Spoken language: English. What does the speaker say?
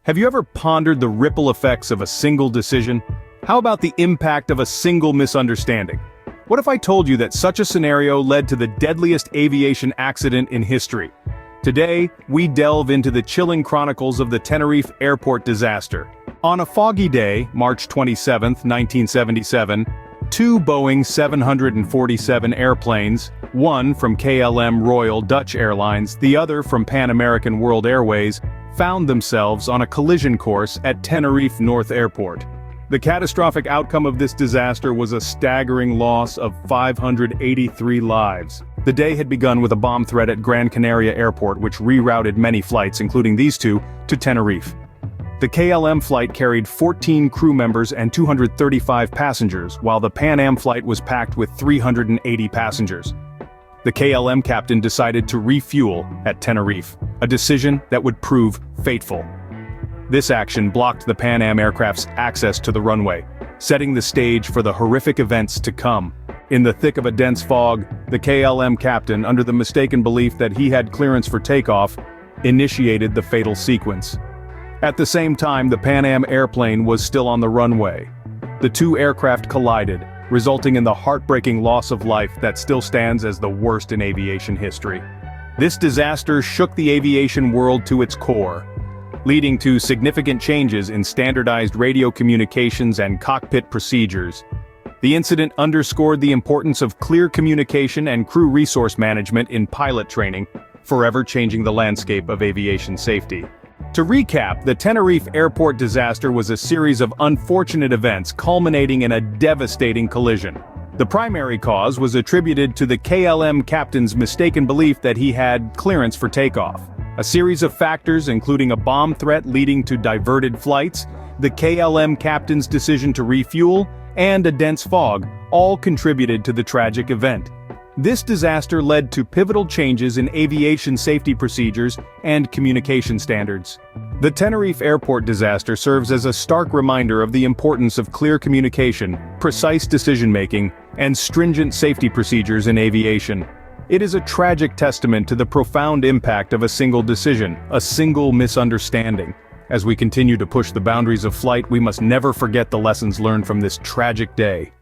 Have you ever pondered the ripple effects of a single decision? How about the impact of a single misunderstanding? What if I told you that such a scenario led to the deadliest aviation accident in history? Today, we delve into the chilling chronicles of the Tenerife airport disaster. On a foggy day, March 27, 1977, two Boeing 747 airplanes, one from KLM Royal Dutch Airlines, the other from Pan American World Airways, found themselves on a collision course at Tenerife North Airport. The catastrophic outcome of this disaster was a staggering loss of 583 lives. The day had begun with a bomb threat at Gran Canaria Airport, which rerouted many flights, including these two, to Tenerife. The KLM flight carried 14 crew members and 235 passengers, while the Pan Am flight was packed with 380 passengers. The KLM captain decided to refuel at Tenerife, a decision that would prove fateful. This action blocked the Pan Am aircraft's access to the runway, setting the stage for the horrific events to come. In the thick of a dense fog, the KLM captain, under the mistaken belief that he had clearance for takeoff, initiated the fatal sequence. At the same time, the Pan Am airplane was still on the runway. The two aircraft collided, resulting in the heartbreaking loss of life that still stands as the worst in aviation history. This disaster shook the aviation world to its core, leading to significant changes in standardized radio communications and cockpit procedures. The incident underscored the importance of clear communication and crew resource management in pilot training, forever changing the landscape of aviation safety. To recap, the Tenerife airport disaster was a series of unfortunate events culminating in a devastating collision. The primary cause was attributed to the KLM captain's mistaken belief that he had clearance for takeoff. A series of factors, including a bomb threat leading to diverted flights, the KLM captain's decision to refuel, and a dense fog, all contributed to the tragic event. This disaster led to pivotal changes in aviation safety procedures and communication standards. The Tenerife airport disaster serves as a stark reminder of the importance of clear communication, precise decision-making, and stringent safety procedures in aviation. It is a tragic testament to the profound impact of a single decision, a single misunderstanding. As we continue to push the boundaries of flight, we must never forget the lessons learned from this tragic day.